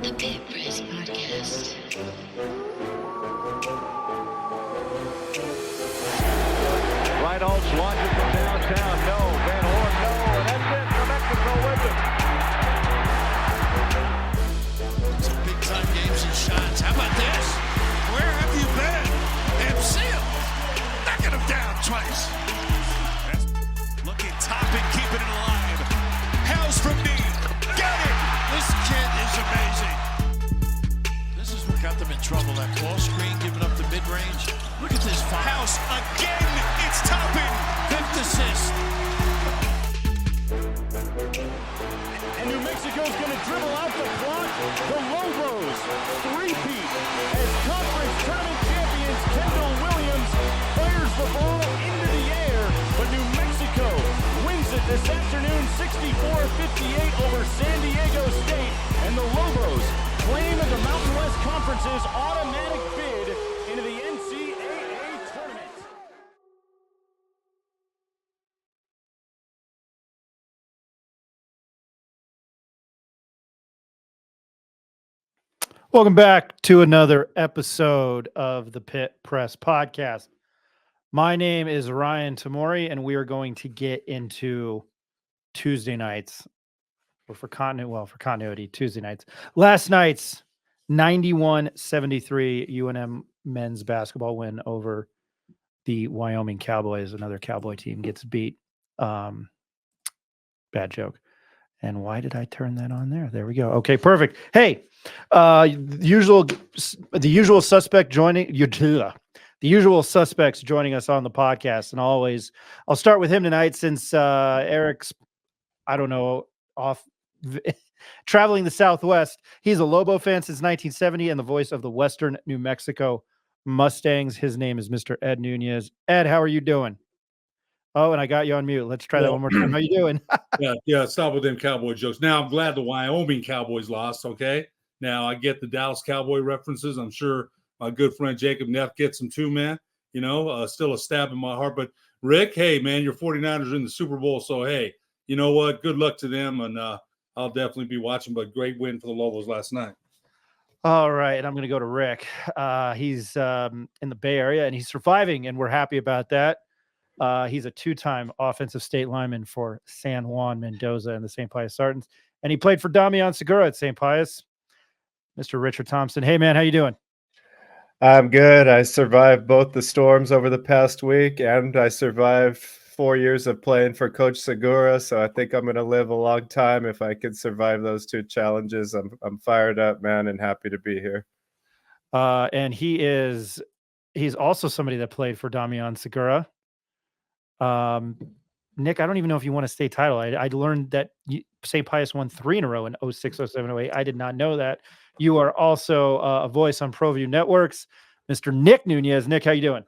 The Pit Press Podcast. Reynolds launches from downtown. No. Van Horn, no. And that's it. New Mexico with it. Some big-time games and shots. How about this? Where have you been? MC knocking him down twice. Looking top and keeping it alive. House from knee. Got it. This kid is amazing. This is what got them in trouble. That ball screen giving up the mid-range. Look at this foul. House again. It's topping. Fifth assist. And New Mexico's going to dribble out the clock. The Lobos three-peat as conference tournament champions Kendall Williams fires the ball into the air. But New Mexico wins it this afternoon 64-58 over San Diego State. And the Lobos claim the Mountain West Conference's automatic bid into the NCAA tournament. Welcome back to another episode of the Pit Press Podcast. My name is Ryan Tamori, and we are going to get into Tuesday nights, or for continuity, Tuesday nights. Last night's 91-73 UNM men's basketball win over the Wyoming Cowboys. Another Cowboy team gets beat. Bad joke. And why did I turn that on there? There we go. Okay, perfect. Hey, the usual suspects joining us on the podcast, and always I'll start with him tonight since Eric's off traveling the Southwest. He's a Lobo fan since 1970 and the voice of the Western New Mexico Mustangs. His name is Mr. Ed Nunez. Ed, how are you doing? Oh, and I got you on mute. Let's try that one more time. How you doing? Yeah. Stop with them Cowboy jokes. Now, I'm glad the Wyoming Cowboys lost, okay? Now, I get the Dallas Cowboy references. I'm sure my good friend Jacob Neff gets them too, man. Still a stab in my heart. But, Rick, hey, man, your 49ers are in the Super Bowl. So, hey, you know what? Good luck to them. And I'll definitely be watching. But great win for the Lobos last night. All right. I'm going to go to Rick. He's in the Bay Area, and he's surviving, and we're happy about that. He's a two-time offensive state lineman for San Juan, Mendoza, and the St. Pius Sartans. And he played for Damian Segura at St. Pius. Mr. Richard Thompson. Hey, man, how you doing? I'm good. I survived both the storms over the past week, and I survived 4 years of playing for Coach Segura, so I think I'm going to live a long time if I can survive those two challenges. I'm fired up, man, and happy to be here. And he's also somebody that played for Damian Segura. Nick, I don't even know if you won a state title. I learned that St. Pius won 3 in a row in 06, 07, 08. I did not know that. You are also a voice on ProView Networks. Mr. Nick Nunez. Nick, how you doing?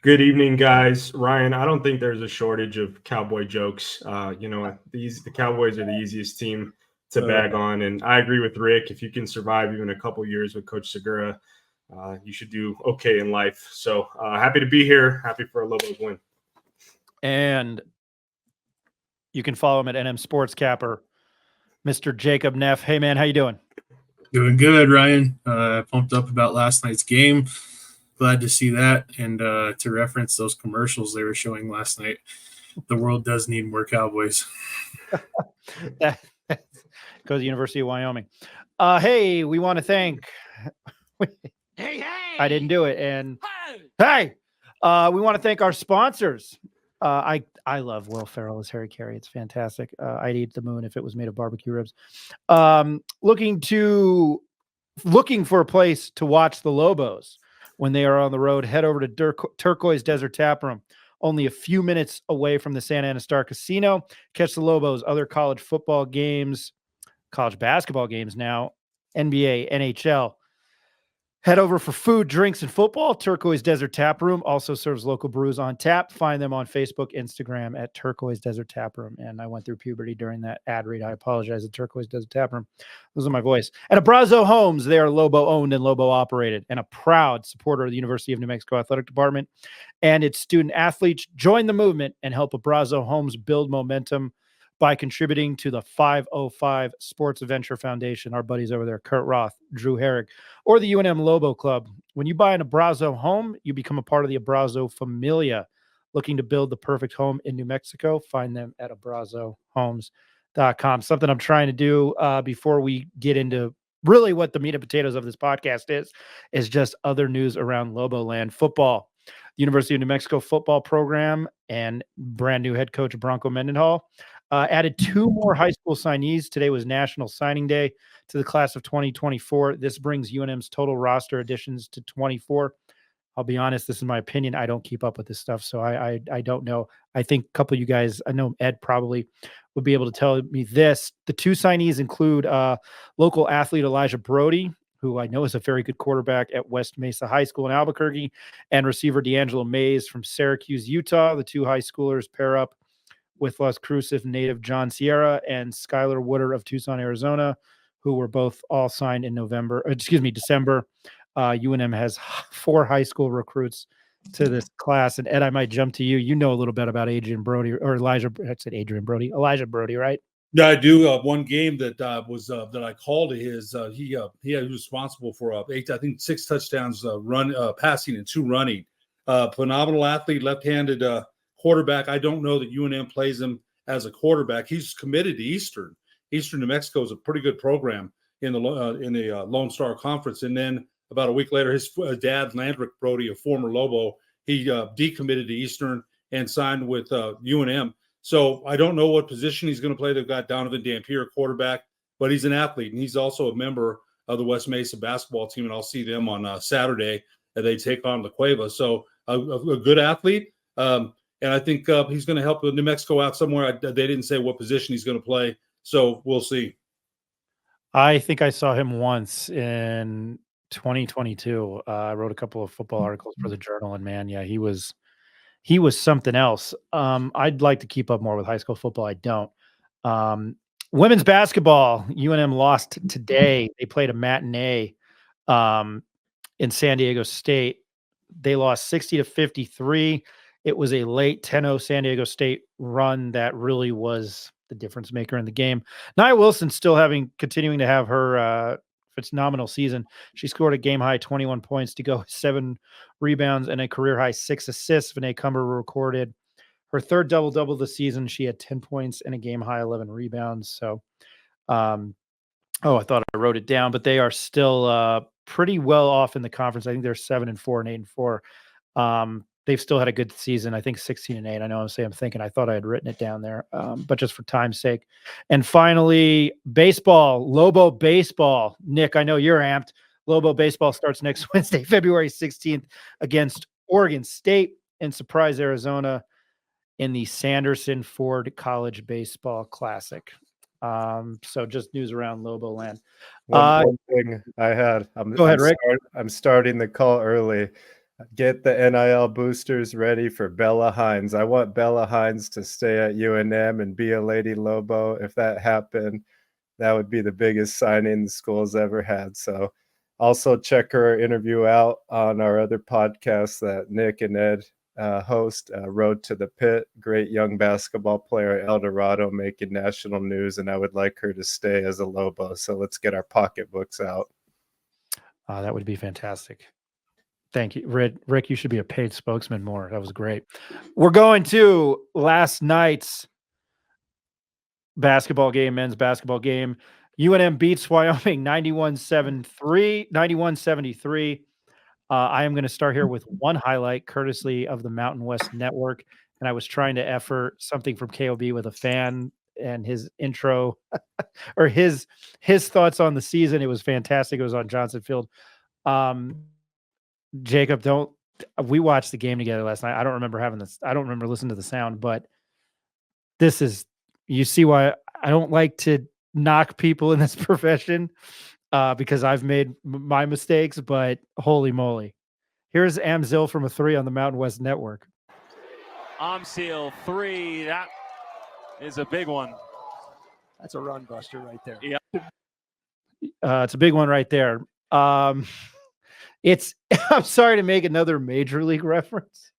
Good evening, guys. Ryan, I don't think there's a shortage of Cowboy jokes. The Cowboys are the easiest team to bag on, and I agree with Rick. If you can survive even a couple years with Coach Segura, you should do okay in life. So happy to be here. Happy for a Lobos win. And you can follow him at NM Sports Capper, Mr. Jacob Neff. Hey, man, how you doing? Doing good, Ryan. Pumped up about last night's game. Glad to see that. And to reference those commercials they were showing last night, the world does need more Cowboys. Go to the University of Wyoming. Hey, we want to thank Hey. I didn't do it. And hey, we want to thank our sponsors. I love Will Ferrell as Harry Carey. It's fantastic. I'd eat the moon if it was made of barbecue ribs. Looking for a place to watch the Lobos when they are on the road, head over to Turquoise Desert Tap Room, only a few minutes away from the Santa Ana Star Casino. Catch the Lobos, other college football games, college basketball games now, NBA, NHL. Head over for food, drinks, and football. Turquoise Desert Tap Room also serves local brews on tap. Find them on Facebook, Instagram at Turquoise Desert Tap Room. And I went through puberty during that ad read. I apologize. At Turquoise Desert Tap Room. Losing my voice. And Abrazo Homes. They are Lobo owned and Lobo operated, and a proud supporter of the University of New Mexico Athletic Department and its student athletes. Join the movement and help Abrazo Homes build momentum. by contributing to the 505 Sports Adventure Foundation. Our buddies over there, Kurt Roth, Drew Herrick, or the UNM Lobo Club. When you buy an Abrazo home, you become a part of the Abrazo Familia. Looking to build the perfect home in New Mexico? Find them at abrazohomes.com. Something I'm trying to do before we get into really what the meat and potatoes of this podcast is just other news around Lobo land. Football. The University of New Mexico football program and brand new head coach Bronco Mendenhall added 2 more high school signees. Today was National Signing Day to the class of 2024. This brings UNM's total roster additions to 24. I'll be honest, this is my opinion. I don't keep up with this stuff, so I don't know. I think a couple of you guys, I know Ed probably would be able to tell me this. The 2 signees include local athlete Elijah Brody, who I know is a very good quarterback at West Mesa High School in Albuquerque, and receiver D'Angelo Mays from Syracuse, Utah. The 2 high schoolers pair up with Las Cruces native John Sierra and Skylar Wooder of Tucson, Arizona, who were both all signed in December. UNM has 4 high school recruits to this class. And Ed, I might jump to you. You know a little bit about Elijah Brody, Elijah Brody, right? Yeah, I do. One game that that I called his, he was responsible for 6 touchdowns passing and 2 running. Phenomenal athlete, left-handed quarterback. I don't know that UNM plays him as a quarterback. He's committed to Eastern. Eastern New Mexico is a pretty good program in the Lone Star Conference. And then about a week later, his dad, Landrick Brody, a former Lobo, he decommitted to Eastern and signed with UNM. So I don't know what position he's going to play. They've got Donovan Dent here, quarterback, but he's an athlete, and he's also a member of the West Mesa basketball team, and I'll see them on Saturday as they take on La Cueva. So a good athlete, and I think he's going to help New Mexico out somewhere. They didn't say what position he's going to play, so we'll see. I think I saw him once in 2022. I wrote a couple of football articles for the Journal, and man, yeah, he was something else. I'd like to keep up more with high school football. I don't. Women's basketball, UNM lost today. They played a matinee in San Diego State. They lost 60-53. It was a late 10-0 San Diego State run that really was the difference maker in the game. Nia Wilson still continuing to have her phenomenal season. She scored a game high 21 points to go 7 rebounds and a career high 6 assists. Vinay Cumber recorded her 3rd double-double this season. She had 10 points and a game high 11 rebounds. So, I thought I wrote it down, but they are still pretty well off in the conference. I think they're 7-4 and 8-4. They've still had a good season. I think 16-8. I know I'm thinking. I thought I had written it down there, but just for time's sake. And finally, baseball, Lobo baseball. Nick, I know you're amped. Lobo baseball starts next Wednesday, February 16th, against Oregon State in Surprise, Arizona, in the Sanderson Ford College Baseball Classic. So just news around Lobo land. One thing I had. Go ahead, Rick. I'm starting the call early. Get the NIL boosters ready for Bella Hines. I want Bella Hines to stay at UNM and be a Lady Lobo. If that happened, that would be the biggest signing the school's ever had. So also check her interview out on our other podcast that Nick and Ed host, Road to the Pit. Great young basketball player at El Dorado, making national news, and I would like her to stay as a Lobo. So let's get our pocketbooks out. That would be fantastic. Thank you, Rick. You should be a paid spokesman more. That was great. We're going to last night's basketball game, men's basketball game. UNM beats Wyoming 91-73. I am going to start here with one highlight, courtesy of the Mountain West Network. And I was trying to effort something from KOB with a fan and his intro or his thoughts on the season. It was fantastic. It was on Johnson Field. Jacob, we watched the game together last night. I don't remember listening to the sound, but you see why I don't like to knock people in this profession, because I've made my mistakes, but holy moly. Here's Amzil from a 3 on the Mountain West Network. Amzil 3, that is a big one. That's a run buster right there. Yeah. It's a big one right there. I'm sorry to make another major league reference,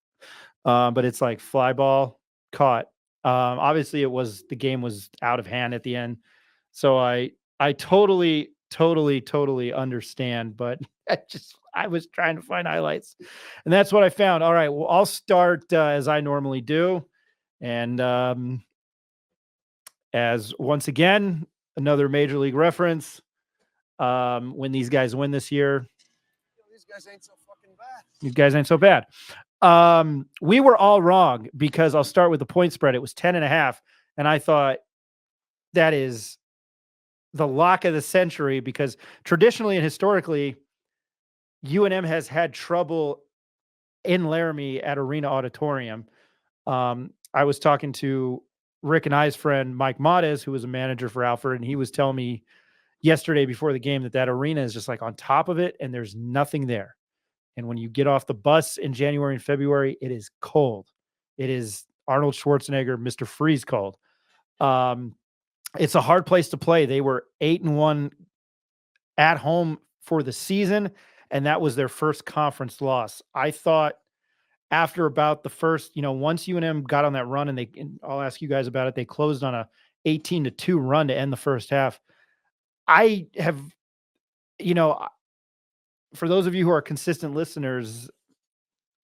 but it's like fly ball caught Obviously, the game was out of hand at the end, so I totally understand. But I was trying to find highlights, and that's what I found. All right, well, I'll start as I normally do, and as once again another major league reference. When these guys win this year, These guys ain't so fucking bad. these guys ain't so bad. We were all wrong because I'll start with the point spread. It was 10.5. And I thought that is the lock of the century because traditionally and historically, UNM has had trouble in Laramie at Arena Auditorium. I was talking to Rick and I's friend, Mike Mottes, who was a manager for Alfred, and he was telling me yesterday before the game that arena is just like on top of it and there's nothing there. And when you get off the bus in January and February, it is cold. It is Arnold Schwarzenegger, Mr. Freeze cold. It's a hard place to play. They were 8-1 at home for the season, and that was their first conference loss. I thought after about the first, once UNM got on that run, and I'll ask you guys about it, they closed on a 18-2 run to end the first half. I have, for those of you who are consistent listeners,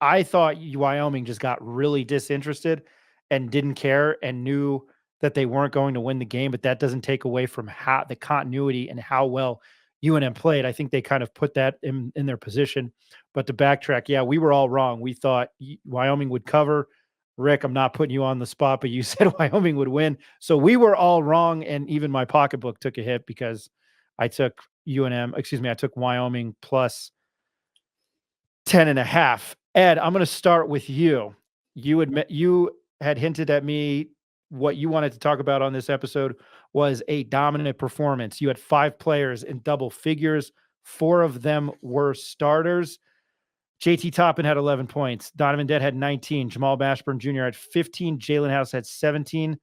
I thought Wyoming just got really disinterested and didn't care and knew that they weren't going to win the game, but that doesn't take away from how the continuity and how well UNM played. I think they kind of put that in their position. But to backtrack, yeah, we were all wrong. We thought Wyoming would cover. Rick, I'm not putting you on the spot, but you said Wyoming would win. So we were all wrong, and even my pocketbook took a hit because I took I took Wyoming plus 10.5. Ed, I'm going to start with you. You had hinted at me what you wanted to talk about on this episode was a dominant performance. You had 5 players in double figures. 4 of them were starters. JT Toppin had 11 points. Donovan Dent had 19. Jamal Mashburn Jr. had 15. Jalen House had 17.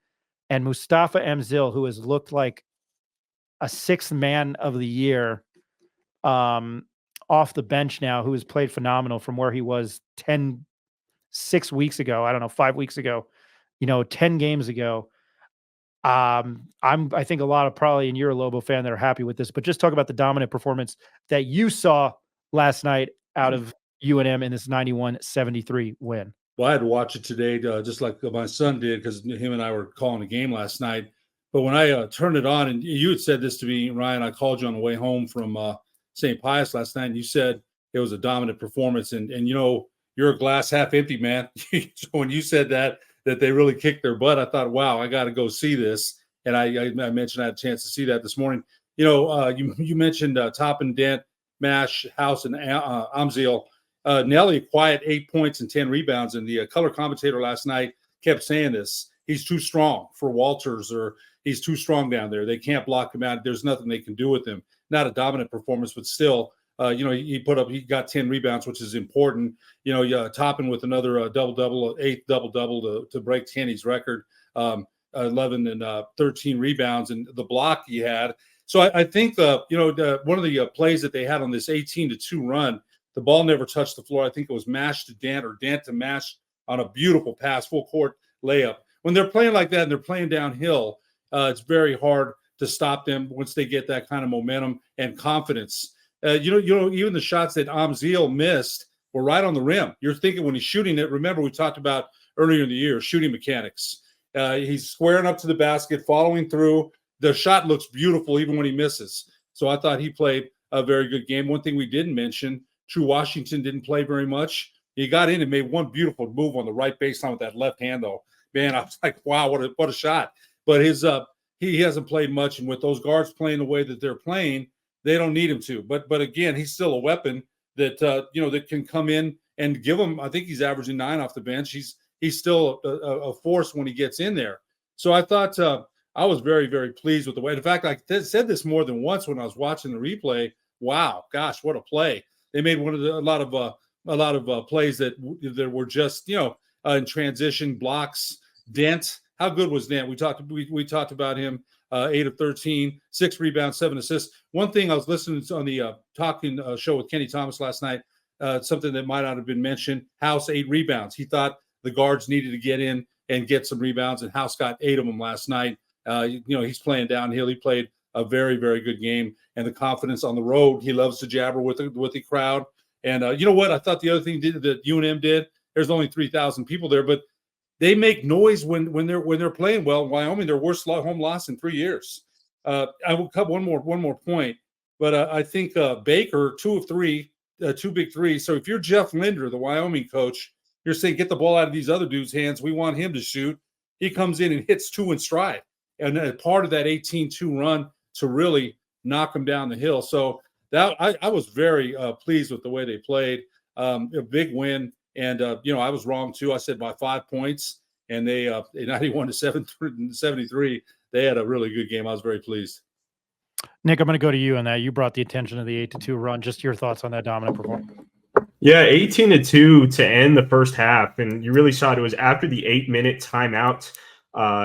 And Mustafa Mzil, who has looked like a 6th man of the year off the bench now, who has played phenomenal from where he was 6 weeks ago. I don't know, 5 weeks ago, 10 games ago. I think a lot of probably, and you're a Lobo fan, that are happy with this, but just talk about the dominant performance that you saw last night out of UNM in this 91-73 win. Well, I had to watch it today, just like my son did, because him and I were calling a game last night. But when I turned it on, and you had said this to me, Ryan, I called you on the way home from St. Pius last night, and you said it was a dominant performance. And you're a glass half empty, man. So when you said that they really kicked their butt, I thought, wow, I got to go see this. And I mentioned I had a chance to see that this morning. You mentioned Toppin, Dent, Mash, House, and Amzil. Nelly, quiet 8 points and 10 rebounds. And the color commentator last night kept saying this. He's too strong for Walters, or he's too strong down there. They can't block him out. There's nothing they can do with him. Not a dominant performance, but still, he got 10 rebounds, which is important. Toppin with another double-double, 8th double-double to break Tanny's record, 11 and 13 rebounds, and the block he had. So I think, one of the plays that they had on this 18-2 run, the ball never touched the floor. I think it was Mash to Dent or Dent to Mash on a beautiful pass, full court layup. When they're playing like that and they're playing downhill, it's very hard to stop them once they get that kind of momentum and confidence. Even the shots that Amzil missed were right on the rim. You're thinking when he's shooting it, remember we talked about earlier in the year, shooting mechanics. He's squaring up to the basket, following through. The shot looks beautiful even when he misses. So I thought he played a very good game. One thing we didn't mention, True Washington didn't play very much. He got in and made one beautiful move on the right baseline with that left hand, though. Man, I was like, wow, what a shot. But he hasn't played much, and with those guards playing the way that they're playing, they don't need him to. But again, he's still a weapon that that can come in and give him. I think he's averaging 9 off the bench. He's still a force when he gets in there. So I thought I was very, very pleased with the way. In fact, I said this more than once when I was watching the replay. Wow, gosh, what a play! They made a lot of plays that were just in transition blocks. Dent, how good was Dent? We talked about him. 8 of 13, 6 rebounds, 7 assists. One thing I was listening to on the talking show with Kenny Thomas last night, something that might not have been mentioned. House 8 rebounds. He thought the guards needed to get in and get some rebounds. And House got 8 of them last night. He's playing downhill. He played a very, very good game, and the confidence on the road. He loves to jabber with the crowd. And you know what? I thought the other thing that UNM did. There's only 3,000 people there, but they make noise when they're playing well. Wyoming, their worst home loss in 3 years. I will cut one more point, but I think Baker 2 of 3, 2 big threes. So if you're Jeff Linder, the Wyoming coach, you're saying get the ball out of these other dudes' hands. We want him to shoot. He comes in and hits 2 in stride, and part of that 18-2 run to really knock them down the hill. So that I was very pleased with the way they played. A big win, and I was wrong too. I said by 5 points, and they 91 to 73. They had a really good game. I was very pleased. Nick, I'm going to go to you on that. You brought the attention to the 8-2 run. Just your thoughts on that dominant performance. Yeah, 18-2 to end the first half, and you really saw it was after the 8-minute timeout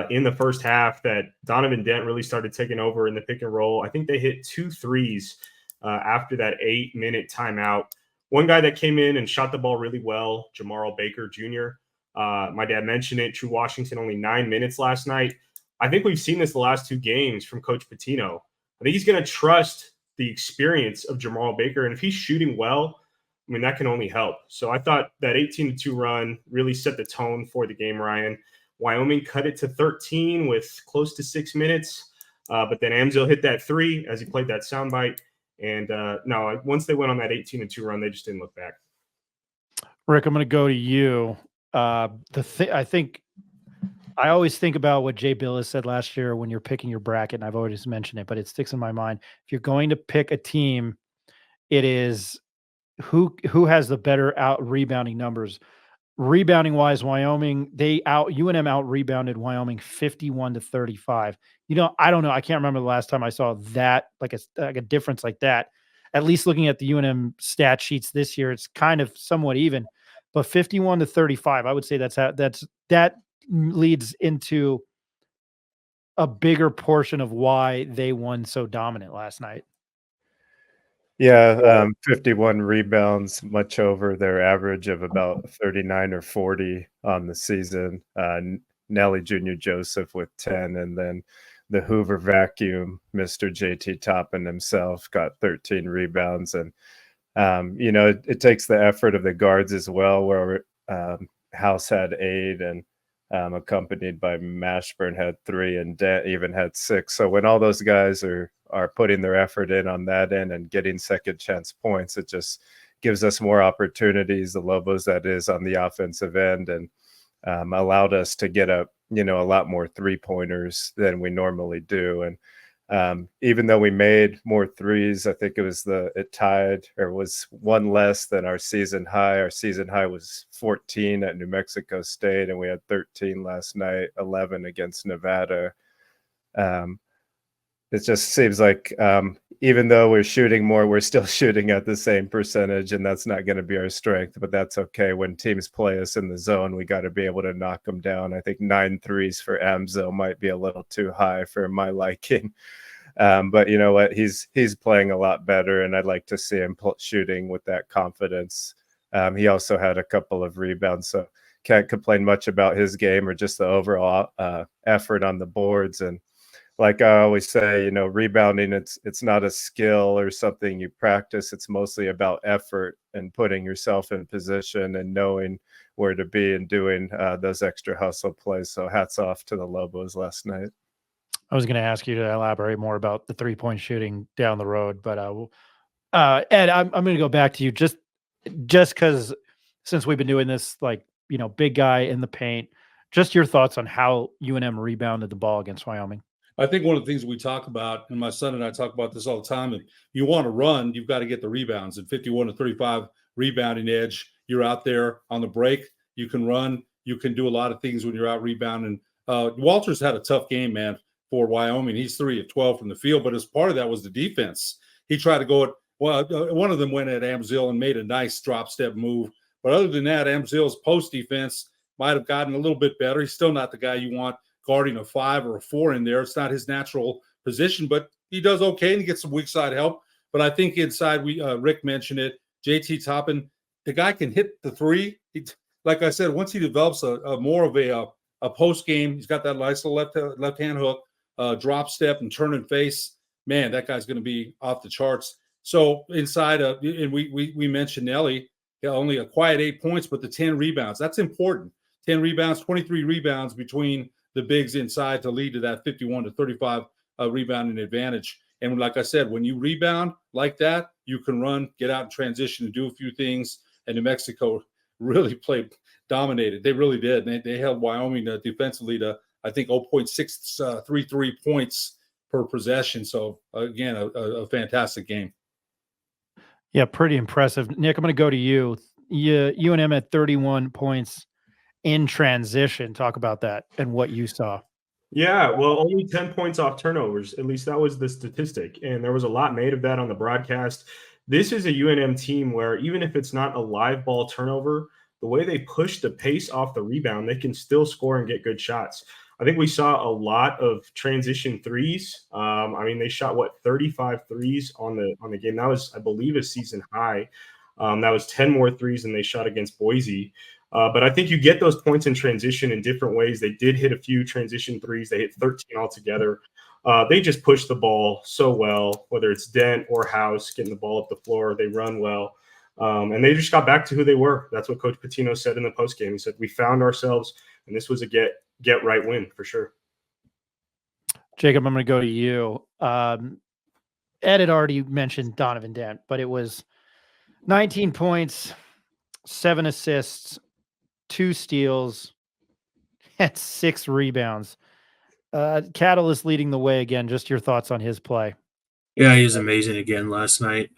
in the first half that Donovan Dent really started taking over in the pick and roll. I think they hit 2 threes after that 8-minute timeout. One guy that came in and shot the ball really well, Jamarl Baker Jr. My dad mentioned it. True Washington, only 9 minutes last night. I think we've seen this the last 2 games from Coach Pitino. I think he's going to trust the experience of Jamarl Baker, and if he's shooting well, I mean, that can only help. So I thought that 18-2 run really set the tone for the game, Ryan. Wyoming cut it to 13 with close to 6 minutes, but then Amzil hit that 3 as he played that soundbite. And no, once they went on that 18-2 run, they just didn't look back. Rick, I'm going to go to you. I think I always think about what Jay Billis said last year when you're picking your bracket, and I've always mentioned it, but it sticks in my mind. If you're going to pick a team, it is who has the better out rebounding numbers. Rebounding wise, Wyoming, UNM out rebounded Wyoming 51 to 35. I don't know. I can't remember the last time I saw that, like a difference like that. At least looking at the UNM stat sheets this year, it's kind of somewhat even, but 51 to 35, I would say that leads into a bigger portion of why they won so dominant last night. Yeah, 51 rebounds, much over their average of about 39 or 40 on the season. Nelly Jr. Joseph with 10, and then the Hoover vacuum, Mr. JT Toppin himself, got 13 rebounds. And, it takes the effort of the guards as well, where House had 8 and accompanied by Mashburn had 3 and Dent even had 6. So when all those guys are putting their effort in on that end and getting second chance points, it just gives us more opportunities, the Lobos that is, on the offensive end, and allowed us to get a lot more 3-pointers than we normally do. And even though we made more threes, I think it tied or was 1 less than our season high. Our season high was 14 at New Mexico State, and we had 13 last night, 11 against Nevada. It just seems like even though we're shooting more, we're still shooting at the same percentage, and that's not going to be our strength, but that's okay. When teams play us in the zone, we got to be able to knock them down. I think 9 threes for Amzo might be a little too high for my liking. But you know what? He's playing a lot better, and I'd like to see him shooting with that confidence. He also had a couple of rebounds, so can't complain much about his game or just the overall effort on the boards. And like I always say, rebounding, it's not a skill or something you practice. It's mostly about effort and putting yourself in position and knowing where to be and doing those extra hustle plays. So hats off to the Lobos last night. I was going to ask you to elaborate more about the 3-point shooting down the road, but Ed, I'm going to go back to you just because since we've been doing this, big guy in the paint, just your thoughts on how UNM rebounded the ball against Wyoming. I think one of the things we talk about, and my son and I talk about this all the time, if you want to run, you've got to get the rebounds. At 51 to 35 rebounding edge, you're out there on the break. You can run. You can do a lot of things when you're out rebounding. Walters had a tough game, man, for Wyoming. He's 3 of 12 from the field, but as part of that was the defense. He tried to go one of them went at Amzil and made a nice drop step move. But other than that, Amzil's post defense might have gotten a little bit better. He's still not the guy you want guarding a 5 or a 4 in there. It's not his natural position, but he does okay and he gets some weak side help. But I think inside, Rick mentioned it, JT Toppin, the guy can hit the 3. Like I said, once he develops a more of a a post game, he's got that nice little left hand hook, drop step and turn and face. Man, that guy's going to be off the charts. So inside of, and we mentioned Nelly, only a quiet 8 points, but the 10 rebounds. That's important. 10 rebounds, 23 rebounds between the bigs inside to lead to that 51 to 35 rebounding advantage. And like I said, when you rebound like that, you can run, get out in transition and do a few things. And New Mexico really dominated. They really did. They held Wyoming defensively to, I think, 0.633 points per possession. So, again, a fantastic game. Yeah, pretty impressive. Nick, I'm going to go to you. UNM at 31 points in transition. Talk about that and what you saw. Yeah, well, only 10 points off turnovers. At least that was the statistic. And there was a lot made of that on the broadcast. This is a UNM team where even if it's not a live ball turnover, the way they push the pace off the rebound, they can still score and get good shots. I think we saw a lot of transition threes. I mean, they shot 35 threes on the game. That was, I believe, a season high. That was 10 more threes than they shot against Boise. But I think you get those points in transition in different ways. They did hit a few transition threes. They hit 13 altogether. They just push the ball so well, whether it's Dent or House getting the ball up the floor. They run well. And they just got back to who they were. That's what Coach Patino said in the postgame. He said, we found ourselves, and this was a get right win for sure. Jacob, I'm going to go to you. Ed had already mentioned Donovan Dent, but it was 19 points, 7 assists, 2 steals, and 6 rebounds. Catalyst leading the way again. Just your thoughts on his play. Yeah, he was amazing again last night.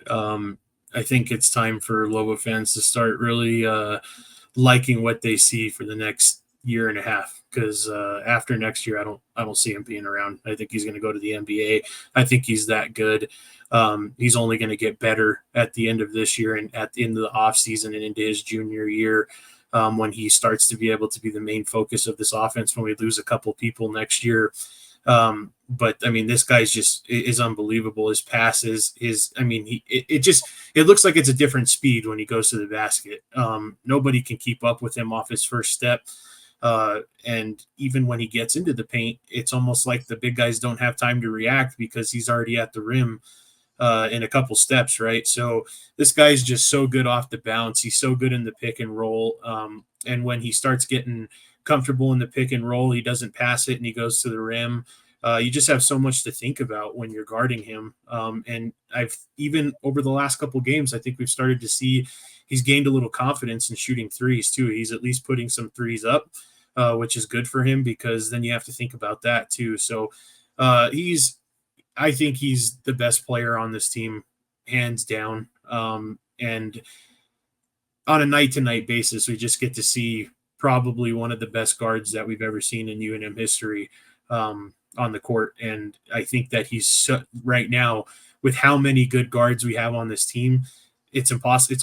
I think it's time for Lobo fans to start really liking what they see for the next year and a half, because after next year, I don't see him being around. I think he's going to go to the NBA. I think he's that good. He's only going to get better at the end of this year and at the end of the offseason and into his junior year, when he starts to be able to be the main focus of this offense when we lose a couple people next year. But I mean, this guy's just is unbelievable. His passes, it looks like it's a different speed when he goes to the basket. Nobody can keep up with him off his first step. And even when he gets into the paint, it's almost like the big guys don't have time to react because he's already at the rim in a couple steps, right? So this guy's just so good off the bounce. He's so good in the pick and roll. And when he starts getting comfortable in the pick and roll, he doesn't pass it and he goes to the rim. You just have so much to think about when you're guarding him. And I've even over the last couple of games, I think we've started to see he's gained a little confidence in shooting threes too. He's at least putting some threes up, which is good for him because then you have to think about that too. So I think he's the best player on this team, hands down. And on a night-to-night basis, we just get to see probably one of the best guards that we've ever seen in UNM history on the court. And I think that he's right now, with how many good guards we have on this team, it's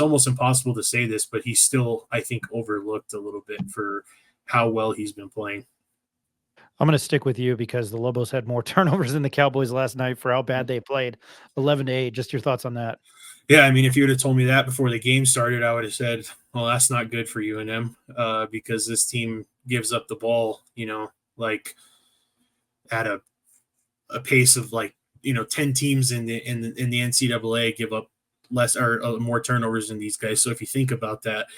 almost impossible to say this, but he's still, I think, overlooked a little bit for how well he's been playing. I'm going to stick with you because the Lobos had more turnovers than the Cowboys last night for how bad they played, 11-8. Just your thoughts on that. Yeah, I mean, if you would have told me that before the game started, I would have said, well, that's not good for UNM because this team gives up the ball, like at a pace of 10 teams in the NCAA give up less or more turnovers than these guys. So if you think about that,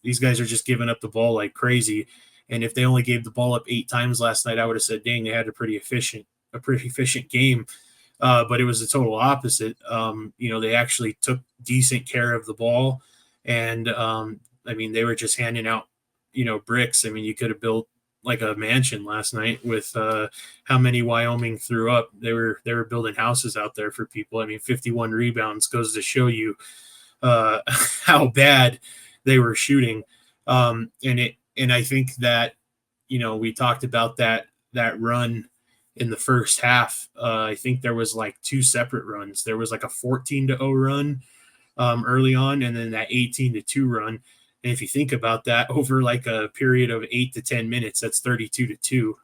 these guys are just giving up the ball like crazy. And if they only gave the ball up 8 times last night, I would have said, dang, they had a pretty efficient game. But it was the total opposite. They actually took decent care of the ball. And, they were just handing out, bricks. I mean, you could have built like a mansion last night with how many Wyoming threw up. They were building houses out there for people. I mean, 51 rebounds goes to show you how bad they were shooting. And I think that, we talked about that run in the first half. I think there was 2 separate runs. There was a 14-0 run early on, and then that 18-2 run. And if you think about that over a period of 8 to 10 minutes, that's 32-2.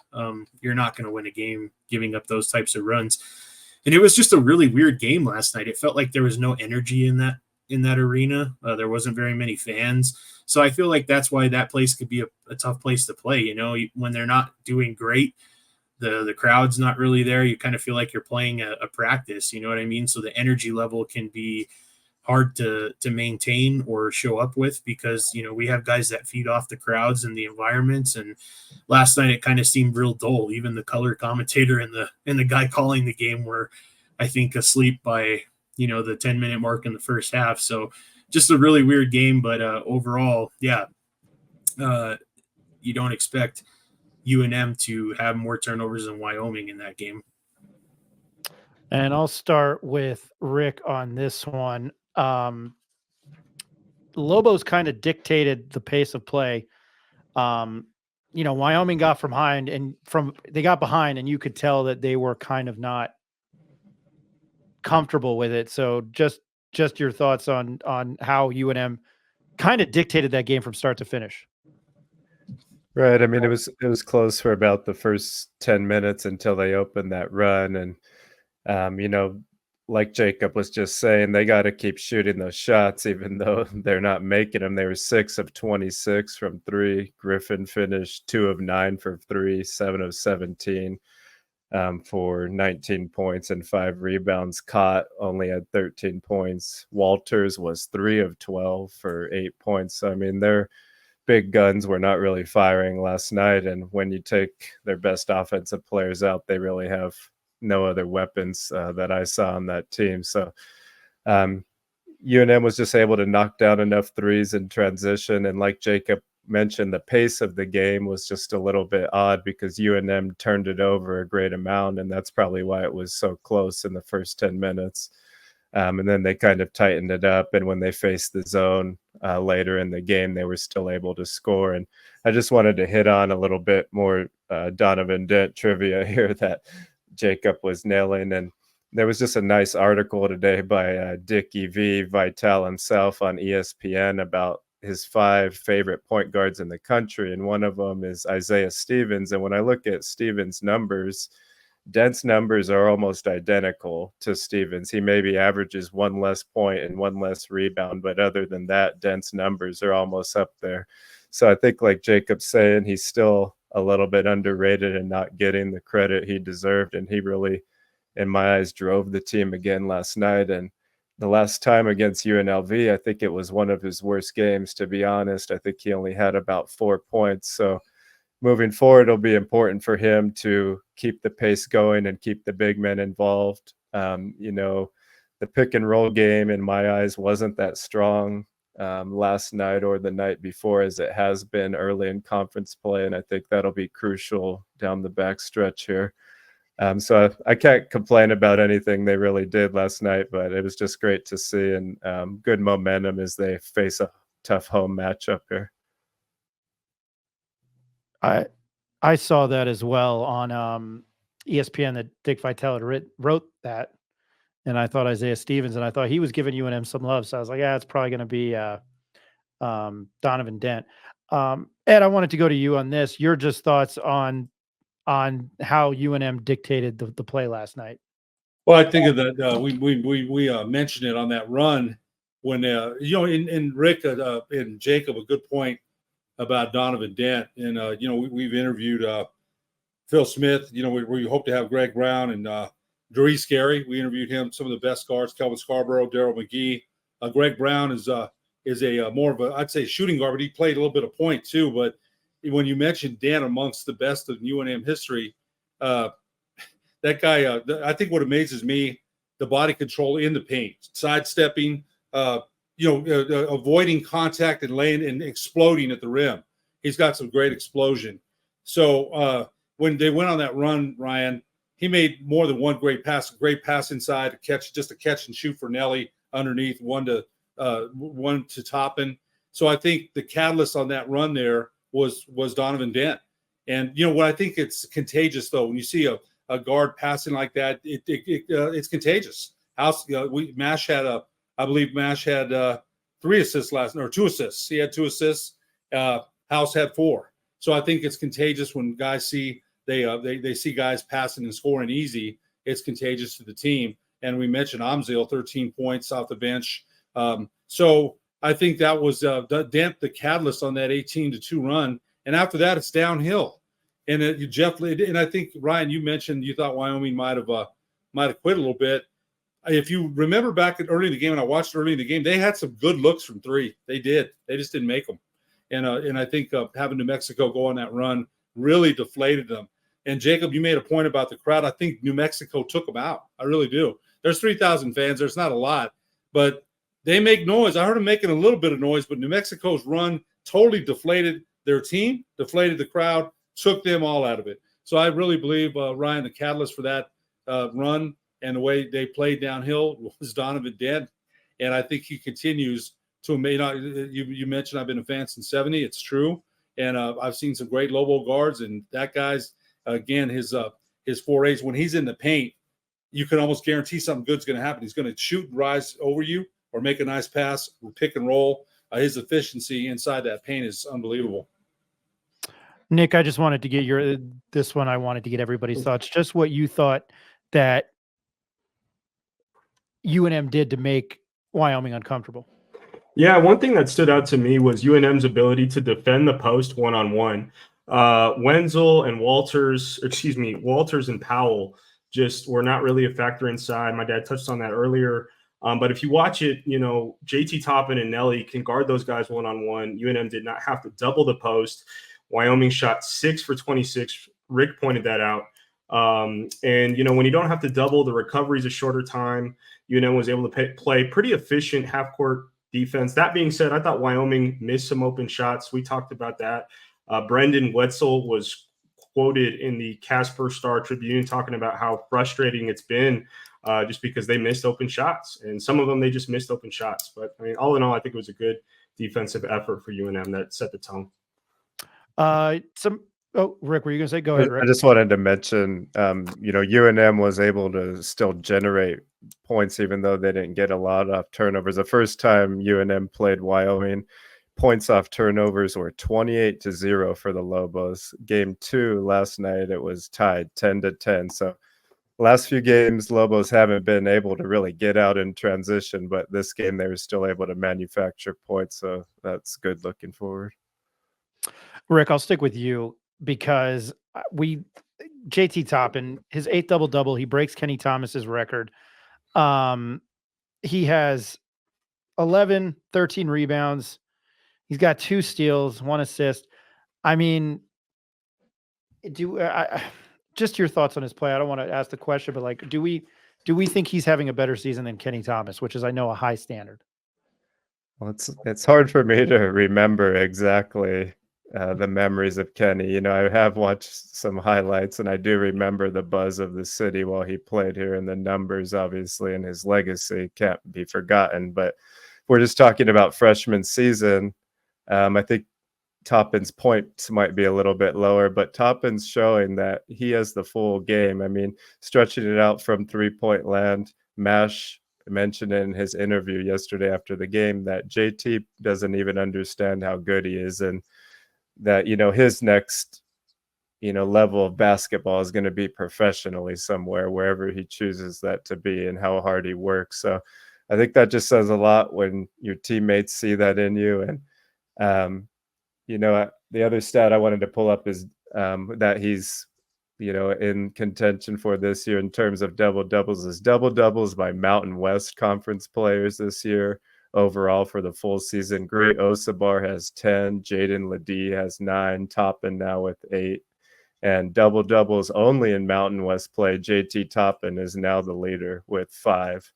You're not going to win a game giving up those types of runs. And it was just a really weird game last night. It felt like there was no energy in in that arena. There wasn't very many fans. So I feel like that's why that place could be a tough place to play. You know, when they're not doing great, the crowd's not really there. You kind of feel like you're playing a practice, you know what I mean? So the energy level can be hard to maintain or show up with, because, you know, we have guys that feed off the crowds and the environments. And last night it kind of seemed real dull. Even the color commentator and the guy calling the game were, I think, asleep by, you know, the 10-minute mark in the first half. So just a really weird game, but overall, yeah, you don't expect UNM to have more turnovers than Wyoming in that game. And I'll start with Rick on this one. Lobos kind of dictated the pace of play. You know, Wyoming got behind, and you could tell that they were kind of not comfortable with it. So just your thoughts on how UNM kind of dictated that game from start to finish. Right. I mean, it was close for about the first 10 minutes until they opened that run. And, you know, like Jacob was just saying, they got to keep shooting those shots, even though they're not making them. They were 6 of 26 from 3. Griffin finished 2 of 9 for 3, 7 of 17 for 19 points and 5 rebounds. Cott only had 13 points. Walters was 3 of 12 for 8 points. So, I mean, they're big guns were not really firing last night. And when you take their best offensive players out, they really have no other weapons that I saw on that team. So UNM was just able to knock down enough threes in transition. And like Jacob mentioned, the pace of the game was just a little bit odd because UNM turned it over a great amount. And that's probably why it was so close in the first 10 minutes. And then they kind of tightened it up. And when they faced the zone later in the game, they were still able to score. And I just wanted to hit on a little bit more Donovan Dent trivia here that Jacob was nailing. And there was just a nice article today by Dickie V. Vitale himself on ESPN about his 5 favorite point guards in the country. And one of them is Isaiah Stevens. And when I look at Stevens' numbers, Dent's numbers are almost identical to Stevens. He maybe averages 1 less point and 1 less rebound, but other than that, Dent's numbers are almost up there. So I think, like Jacob's saying, he's still a little bit underrated and not getting the credit he deserved. And he really, in my eyes, drove the team again last night. And the last time against UNLV, I think it was one of his worst games, to be honest. I think he only had about 4 points. So moving forward, it'll be important for him to keep the pace going and keep the big men involved. You know, the pick and roll game, in my eyes, wasn't that strong last night or the night before as it has been early in conference play. And I think that'll be crucial down the back stretch here. So I can't complain about anything they really did last night, but it was just great to see, and good momentum as they face a tough home matchup here. I saw that as well on ESPN that Dick Vitale wrote that, and I thought Isaiah Stevens, and I thought he was giving UNM some love. So I was like, yeah, it's probably going to be Donovan Dent. Ed, I wanted to go to you on this. Your just thoughts on how UNM dictated the play last night. Well, I think of that. We mentioned it on that run when you know, and Rick and Jacob, a good point about Donovan Dent. And you know, we've interviewed Phil Smith. You know, we hope to have Greg Brown and Doris Gary. We interviewed him. Some of the best guards: Kelvin Scarborough, Daryl McGee. Greg Brown is a more of a, I'd say, shooting guard, but he played a little bit of point too. But when you mentioned Dent amongst the best of UNM history, that guy, I think what amazes me, the body control in the paint, sidestepping, avoiding contact and laying and exploding at the rim. He's got some great explosion. So when they went on that run, Ryan, he made more than one great pass inside, just a catch and shoot for Nelly underneath, one to Toppin. So I think the catalyst on that run there was Donovan Dent. And, you know, what I think it's contagious, though, when you see a guard passing like that, it's contagious. Mash had I believe Mash had 3 assists last night, or 2 assists. He had 2 assists. House had 4. So I think it's contagious when guys see they see guys passing and scoring easy. It's contagious to the team. And we mentioned Amzil, 13 points off the bench. So I think that was Dent, the catalyst on that 18-2 run. And after that, it's downhill. And and I think, Ryan, you mentioned you thought Wyoming might have quit a little bit. If you remember back early in the game, and I watched early in the game, they had some good looks from three. They did. They just didn't make them. And I think having New Mexico go on that run really deflated them. And Jacob, you made a point about the crowd. I think New Mexico took them out. I really do. There's 3,000 fans. There's not a lot, but they make noise. I heard them making a little bit of noise, but New Mexico's run totally deflated their team, deflated the crowd, took them all out of it. So I really believe, Ryan, the catalyst for that run and the way they played downhill was Donovan Dent. And I think he continues to, you mentioned I've been a fan since 70. It's true. And I've seen some great Lobo guards, and that guy's, again, his 4.8s, when he's in the paint, you can almost guarantee something good's going to happen. He's going to shoot and rise over you or make a nice pass, pick and roll. His efficiency inside that paint is unbelievable. Nick, I just wanted to get this one. I wanted to get everybody's thoughts. Just what you thought that UNM did to make Wyoming uncomfortable. Yeah, one thing that stood out to me was UNM's ability to defend the post one-on-one. Wenzel and Walters and Powell just were not really a factor inside. My dad touched on that earlier. But if you watch it, JT Toppin and Nelly can guard those guys one-on-one. UNM did not have to double the post. Wyoming shot 6 for 26. Rick pointed that out. And when you don't have to double, the recovery is a shorter time. UNM was able to play pretty efficient half-court defense. That being said, I thought Wyoming missed some open shots. We talked about that. Brendan Wetzel was quoted in the Casper Star Tribune talking about how frustrating it's been just because they missed open shots. And some of them, they just missed open shots. But, I mean, all in all, I think it was a good defensive effort for UNM that set the tone. Rick, were you going to say? Go ahead, Rick. I just wanted to mention, UNM was able to still generate points even though they didn't get a lot of turnovers. The first time UNM played Wyoming, points off turnovers were 28-0 for the Lobos. Game 2 last night, it was tied 10-10. So last few games, Lobos haven't been able to really get out in transition, but this game they were still able to manufacture points. So that's good looking forward. Rick, I'll stick with you because JT Toppin, his 8th double-double, he breaks Kenny Thomas's record. He has 13 rebounds. He's got 2 steals, 1 assist. I mean, just your thoughts on his play. I don't want to ask the question, but do we think he's having a better season than Kenny Thomas, which is, I know, a high standard? Well, it's hard for me to remember exactly the memories of Kenny. I have watched some highlights, and I do remember the buzz of the city while he played here, and the numbers, obviously, and his legacy can't be forgotten. But if we're just talking about freshman season, I think Toppin's points might be a little bit lower, but Toppin's showing that he has the full game. I mean, stretching it out from three-point land. Mash mentioned in his interview yesterday after the game that JT doesn't even understand how good he is, and that, his next, level of basketball is going to be professionally somewhere, wherever he chooses that to be, and how hard he works. So I think that just says a lot when your teammates see that in you. And, the other stat I wanted to pull up is that he's, in contention for this year in terms of double-doubles is double-doubles by Mountain West Conference players this year. Overall for the full season, Great Osabar has 10, Jaden Ledee has 9, Toppin now with 8, and double-doubles only in Mountain West play. JT Toppin is now the leader with 5,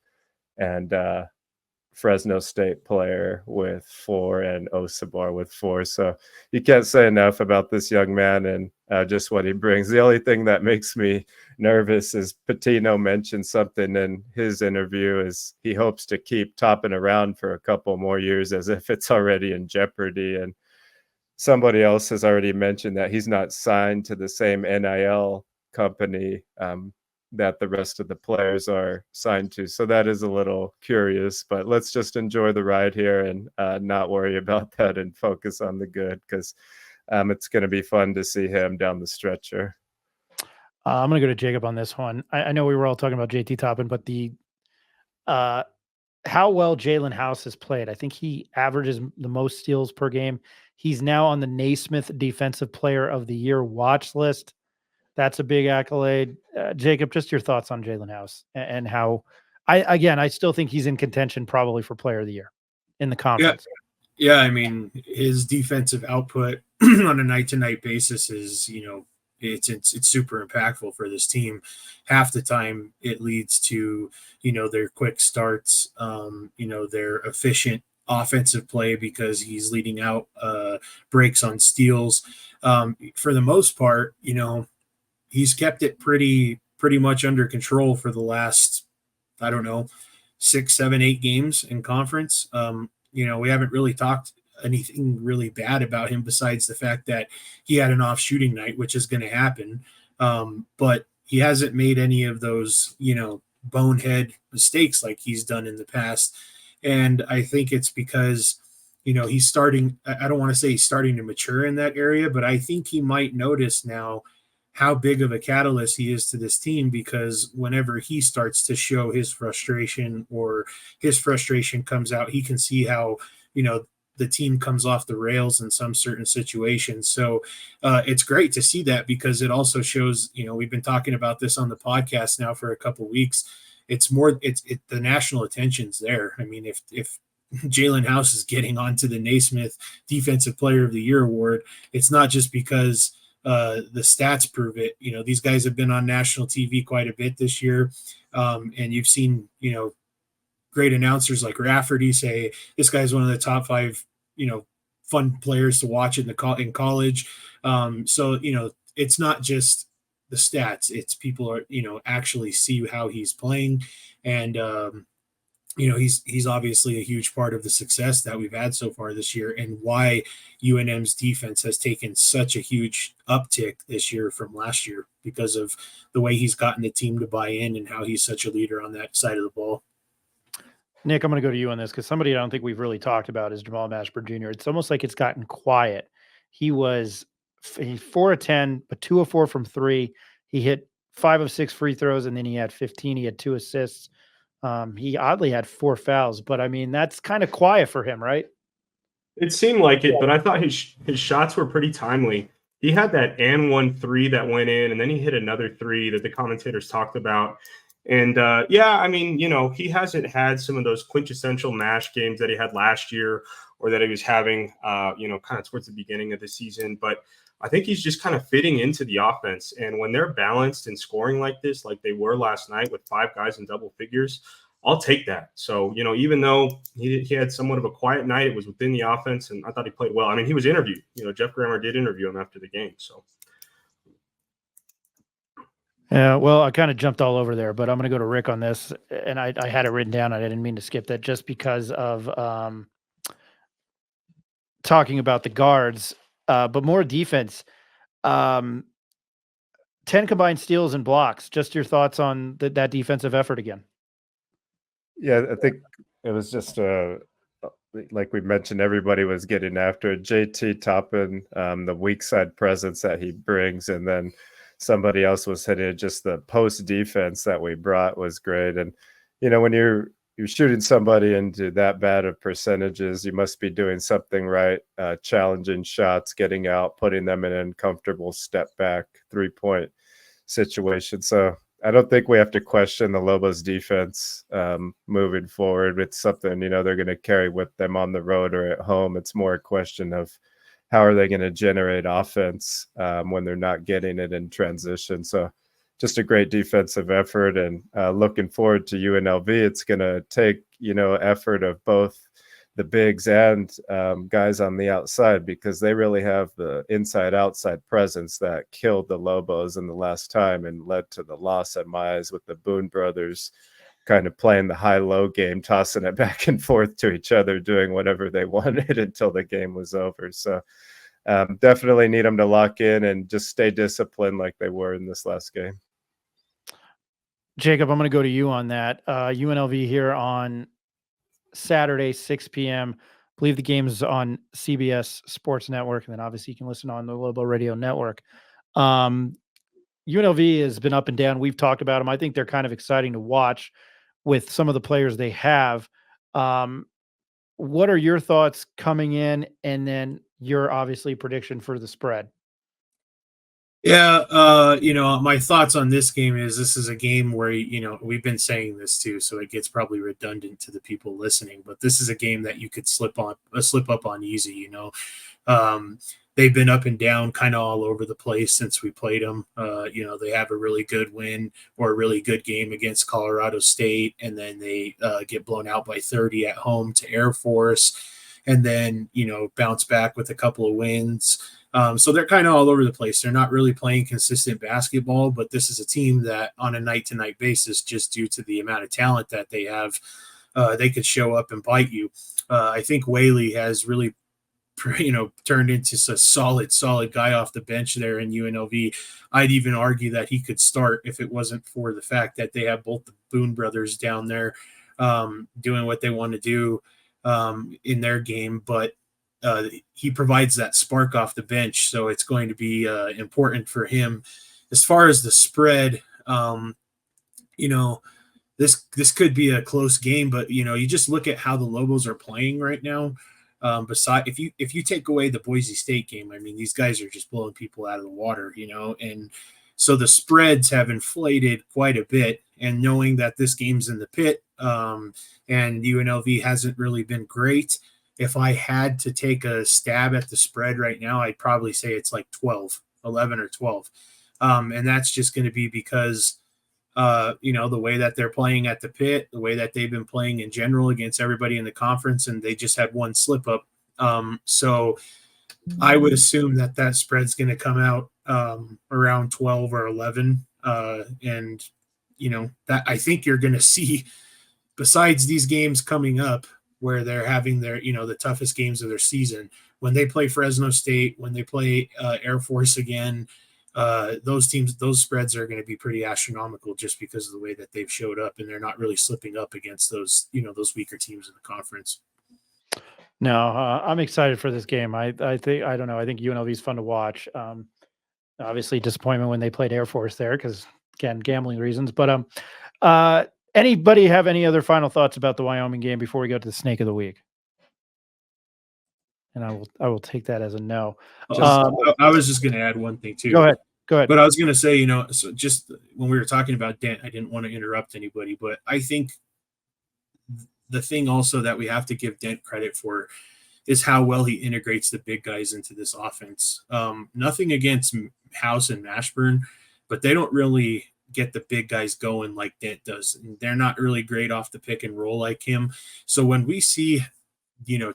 and Fresno State player with 4, and Osabar with 4. So you can't say enough about this young man and just what he brings. The only thing that makes me nervous is Patino mentioned something in his interview is he hopes to keep Toppin around for a couple more years as if it's already in jeopardy. And somebody else has already mentioned that he's not signed to the same NIL company that the rest of the players are signed to. So that is a little curious, but let's just enjoy the ride here and not worry about that and focus on the good, because it's going to be fun to see him down the stretcher. I'm going to go to Jacob on this one. I know we were all talking about JT Toppin, but how how well Jalen House has played. I think he averages the most steals per game. He's now on the Naismith Defensive Player of the Year watch list. That's a big accolade. Jacob, just your thoughts on Jalen House and how I still think he's in contention probably for Player of the Year in the conference. Yeah, I mean, his defensive output on a night-to-night basis is, it's super impactful for this team. Half the time, it leads to, their quick starts, their efficient offensive play because he's leading out breaks on steals. For the most part, he's kept it pretty much under control for the last, 6, 7, 8 games in conference. We haven't really talked anything really bad about him besides the fact that he had an off shooting night, which is going to happen. But he hasn't made any of those, bonehead mistakes like he's done in the past. And I think it's because, he's starting, I don't want to say he's starting to mature in that area, but I think he might notice now how big of a catalyst he is to this team, because whenever he starts to show his frustration or his frustration comes out, he can see how, the team comes off the rails in some certain situations. So it's great to see that, because it also shows, we've been talking about this on the podcast now for a couple of weeks. It's more, the national attention's there. I mean, if Jalen House is getting onto the Naismith Defensive Player of the Year award, it's not just because the stats prove it. These guys have been on national TV quite a bit this year. And you've seen, great announcers like Rafferty say, this guy's one of the top 5, fun players to watch in college. So, it's not just the stats, it's people are, actually see how he's playing. And, he's obviously a huge part of the success that we've had so far this year, and why UNM's defense has taken such a huge uptick this year from last year, because of the way he's gotten the team to buy in and how he's such a leader on that side of the ball. Nick, I'm going to go to you on this because somebody I don't think we've really talked about is Jamal Mashburn Jr. It's almost like it's gotten quiet. He was 4 of 10, but 2 of 4 from 3. He hit 5 of 6 free throws, and then he had 15. He had 2 assists. He oddly had 4 fouls, but I mean, that's kind of quiet for him, right? It seemed like it, but I thought his shots were pretty timely. He had that and 1 3 that went in, and then he hit another 3 that the commentators talked about. And I mean, he hasn't had some of those quintessential MASH games that he had last year, or that he was having, kind of towards the beginning of the season. But I think he's just kind of fitting into the offense. And when they're balanced and scoring like this, like they were last night with 5 guys in double figures, I'll take that. So, even though he had somewhat of a quiet night, it was within the offense, and I thought he played well. I mean, he was interviewed. Jeff Grammer did interview him after the game. So. Yeah, well, I kind of jumped all over there, but I'm going to go to Rick on this, and I had it written down. I didn't mean to skip that just because of talking about the guards, but more defense. 10 combined steals and blocks. Just your thoughts on that defensive effort again. Yeah, I think it was just like we mentioned, everybody was getting after it. JT Toppin, the weak side presence that he brings, and then somebody else was hitting it. Just the post defense that we brought was great. And when you're shooting somebody into that bad of percentages, you must be doing something right. Challenging shots, getting out, putting them in an uncomfortable step back 3-point situation. So I don't think we have to question the Lobos defense moving forward. It's something they're going to carry with them on the road or at home. It's more a question of how are they going to generate offense when they're not getting it in transition. So just a great defensive effort, and looking forward to UNLV. It's going to take, effort of both the bigs and guys on the outside, because they really have the inside-outside presence that killed the Lobos in the last time and led to the loss at my eyes, with the Boone brothers kind of playing the high-low game, tossing it back and forth to each other, doing whatever they wanted until the game was over. So definitely need them to lock in and just stay disciplined like they were in this last game. Jacob, I'm going to go to you on that. UNLV here on Saturday, 6 p.m. I believe the game is on CBS Sports Network, and then obviously you can listen on the Lobo Radio Network. UNLV has been up and down. We've talked about them. I think they're kind of exciting to watch with some of the players they have. What are your thoughts coming in, and then your obviously prediction for the spread? Yeah, my thoughts on this game is this is a game where, we've been saying this too, so it gets probably redundant to the people listening, but this is a game that you could slip up on easy. They've been up and down kind of all over the place since we played them. They have a really good win or a really good game against Colorado State, and then they get blown out by 30 at home to Air Force, and then, bounce back with a couple of wins. So they're kind of all over the place. They're not really playing consistent basketball, but this is a team that on a night-to-night basis, just due to the amount of talent that they have, they could show up and bite you. I think Whaley has really, turned into a solid guy off the bench there in UNLV. I'd even argue that he could start if it wasn't for the fact that they have both the Boone brothers down there doing what they want to do in their game. But he provides that spark off the bench, so it's going to be important for him. As far as the spread, this could be a close game, but you just look at how the Lobos are playing right now. If you take away the Boise State game, I mean, these guys are just blowing people out of the water, and so the spreads have inflated quite a bit. And knowing that this game's in the pit, and UNLV hasn't really been great, if I had to take a stab at the spread right now, I'd probably say it's like 11 or 12. And that's just going to be because, the way that they're playing at the pit, the way that they've been playing in general against everybody in the conference, and they just had one slip up. So I would assume that spread's going to come out around 12 or 11. And, that I think you're going to see, besides these games coming up, where they're having their, the toughest games of their season, when they play Fresno State, when they play Air Force again, those spreads are going to be pretty astronomical just because of the way that they've showed up, and they're not really slipping up against those, those weaker teams in the conference. No, I'm excited for this game. I think, I don't know. I think UNLV is fun to watch. Obviously disappointment when they played Air Force there, because again, gambling reasons, but, anybody have any other final thoughts about the Wyoming game before we go to the snake of the week? And I will take that as a no. I was just going to add one thing too. Go ahead. But I was going to say, so just when we were talking about Dent, I didn't want to interrupt anybody, but I think the thing also that we have to give Dent credit for is how well he integrates the big guys into this offense. Nothing against House and Mashburn, but they don't really get the big guys going like Dent does. And they're not really great off the pick and roll like him. So when we see,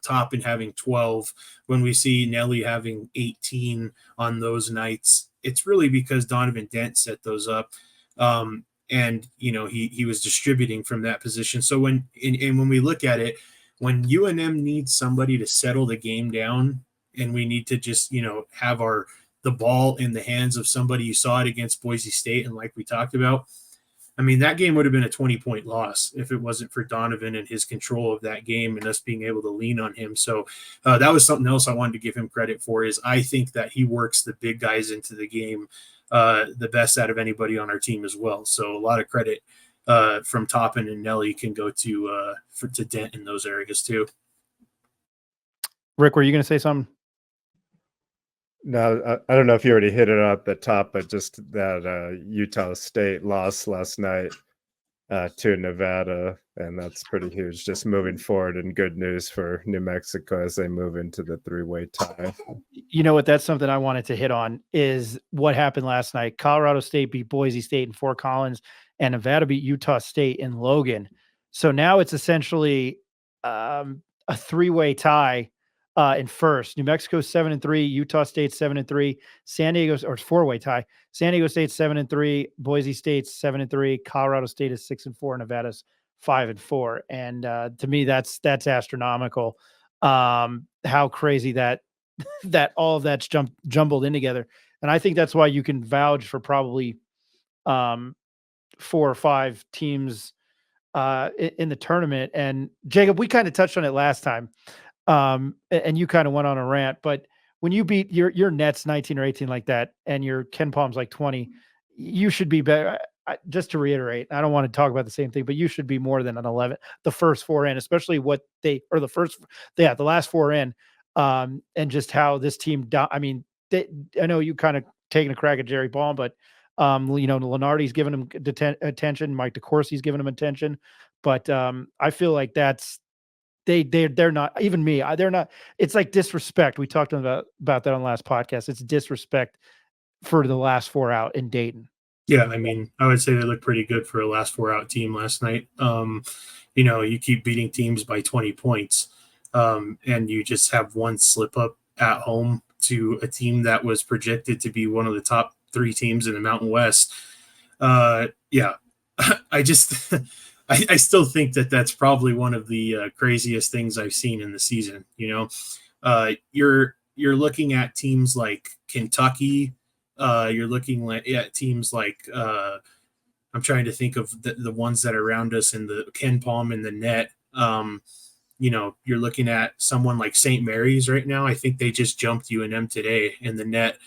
Toppin having 12, when we see Nelly having 18 on those nights, it's really because Donovan Dent set those up. And, he was distributing from that position. So when we look at it, when UNM needs somebody to settle the game down, and we need to just, have the ball in the hands of somebody, you saw it against Boise State. And like we talked about, I mean, that game would have been a 20-point loss if it wasn't for Donovan and his control of that game and us being able to lean on him. So that was something else I wanted to give him credit for, is I think that he works the big guys into the game the best out of anybody on our team as well. So a lot of credit from Toppin and Nelly can go to Dent in those areas too. Rick, were you going to say something? No, I don't know if you already hit it at the top, but just that Utah State lost last night to Nevada, and that's pretty huge. Just moving forward, and good news for New Mexico as they move into the three-way tie. You know what? That's something I wanted to hit on, is what happened last night. Colorado State beat Boise State in Fort Collins, and Nevada beat Utah State in Logan. So now it's essentially a three-way tie. In first, New Mexico 7-3, Utah State 7-3, San Diego, or it's four-way tie. San Diego State 7-3, Boise State 7-3, Colorado State is 6-4, Nevada's 5-4. And to me, that's astronomical. How crazy that all of that's jumbled in together. And I think that's why you can vouch for probably 4 or 5 teams in the tournament. And Jacob, we kind of touched on it last time. And you kind of went on a rant, but when you beat your Nets 19 or 18 like that, and your Ken Palm's like 20, you should be better. just to reiterate, I don't want to talk about the same thing, but you should be more than an 11, the first four in, especially the last four in, and just how this team, I mean, I know you kind of taking a crack at Jerry Baum, but Lenardi's giving him attention. Mike DeCourcy's giving him attention, but I feel like they're not, even me. They're not. It's like disrespect. We talked about that on the last podcast. It's disrespect for the last four out in Dayton. Yeah, I mean, I would say they look pretty good for a last four out team last night. You keep beating teams by 20 points, and you just have one slip up at home to a team that was projected to be one of the top three teams in the Mountain West. Yeah, I still think that's probably one of the craziest things I've seen in the season. You're looking at teams like Kentucky. You're looking at teams like I'm trying to think of the ones that are around us in the Ken Palm in the net. You're looking at someone like St. Mary's right now. I think they just jumped UNM today in the net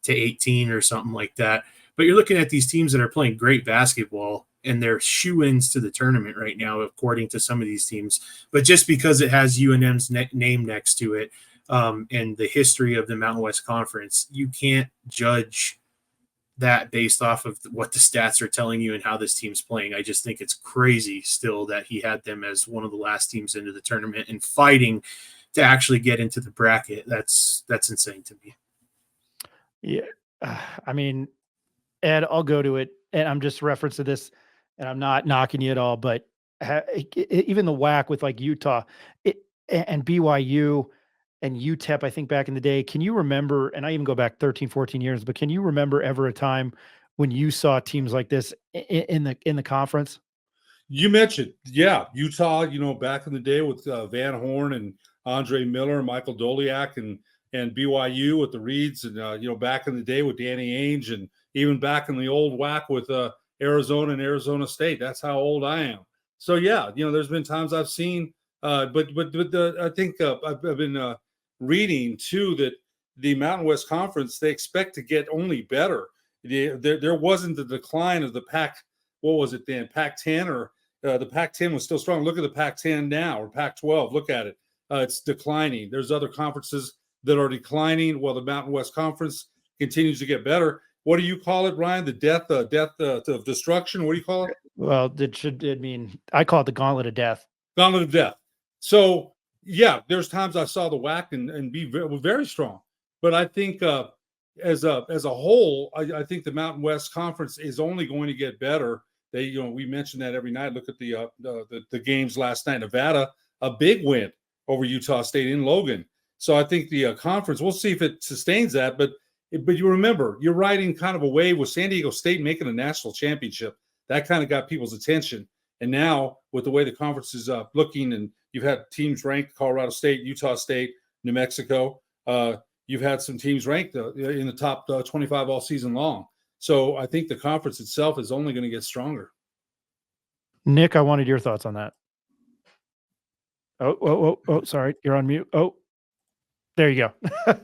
to 18 or something like that. But you're looking at these teams that are playing great basketball, and they're shoo-ins to the tournament right now, according to some of these teams. But just because it has UNM's name next to it, and the history of the Mountain West Conference, you can't judge that based off of what the stats are telling you and how this team's playing. I just think it's crazy still that he had them as one of the last teams into the tournament and fighting to actually get into the bracket. That's insane to me. Yeah. I mean, Ed, I'll go to it, and I'm just referencing this, and I'm not knocking you at all, but even the whack with like Utah and BYU and UTEP, I think back in the day, can you remember, and I even go back 13, 14 years, but can you remember ever a time when you saw teams like this in the conference? You mentioned, yeah, Utah, back in the day with Van Horn and Andre Miller, Michael Doliak, and BYU with the Reeds, and, back in the day with Danny Ainge, and even back in the old whack with Arizona and Arizona State. That's how old I am. So, yeah, there's been times I've seen, but I think I've been reading too that the Mountain West Conference, they expect to get only better. There wasn't the decline of the Pac. What was it then? Pac-10 or the Pac-10 was still strong. Look at the Pac-10 now, or Pac-12. Look at it. It's declining. There's other conferences that are declining while the Mountain West Conference continues to get better. What do you call it, Ryan? The death of destruction? What do you call it? Well, I call it the gauntlet of death. Gauntlet of death. So, yeah, there's times I saw the WAC and be very, very strong. But I think as a whole, I think the Mountain West Conference is only going to get better. We mention that every night. Look at the games last night. Nevada, a big win over Utah State in Logan. So I think the conference, we'll see if it sustains that. But you remember, you're riding kind of a wave with San Diego State making a national championship. That kind of got people's attention. And now with the way the conference is looking, and you've had teams ranked, Colorado State, Utah State, New Mexico. You've had some teams ranked in the top 25 all season long. So I think the conference itself is only going to get stronger. Nick, I wanted your thoughts on that. Oh, sorry. You're on mute. Oh, there you go.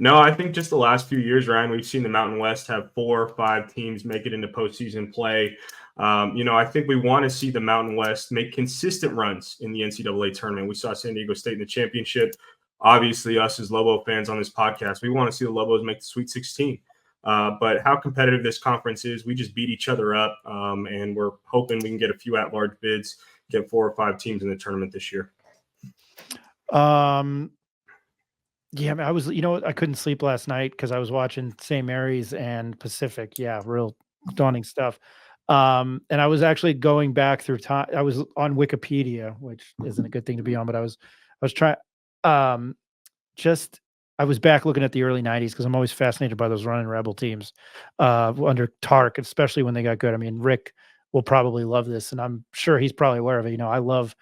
No, I think just the last few years, Ryan, we've seen the Mountain West have 4 or 5 teams make it into postseason play. I think we want to see the Mountain West make consistent runs in the NCAA tournament. We saw San Diego State in the championship. Obviously, us as Lobo fans on this podcast, we want to see the Lobos make the Sweet 16. But how competitive this conference is, we just beat each other up, and we're hoping we can get a few at-large bids, get 4 or 5 teams in the tournament this year. Yeah, I was, I couldn't sleep last night because I was watching St. Mary's and Pacific. Yeah, real daunting stuff. And I was actually going back through time. I was on Wikipedia, which isn't a good thing to be on, but I was trying, I was back looking at the early 90s because I'm always fascinated by those running Rebel teams under Tark, especially when they got good. I mean, Rick will probably love this, and I'm sure he's probably aware of it. I love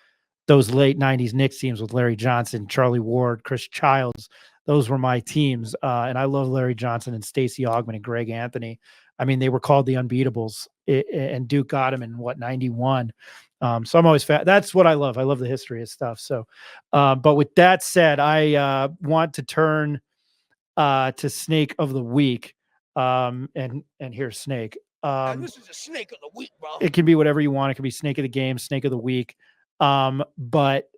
those late 90s Knicks teams with Larry Johnson, Charlie Ward, Chris Childs. Those were my teams. And I love Larry Johnson and Stacey Augmon and Greg Anthony. I mean, they were called the Unbeatables, and Duke got them in 91. So I'm always that's what I love. I love the history of stuff. So, but with that said, I want to turn to Snake of the Week. And here's Snake. This is a snake of the week, bro. It can be whatever you want. It could be snake of the game, snake of the week. But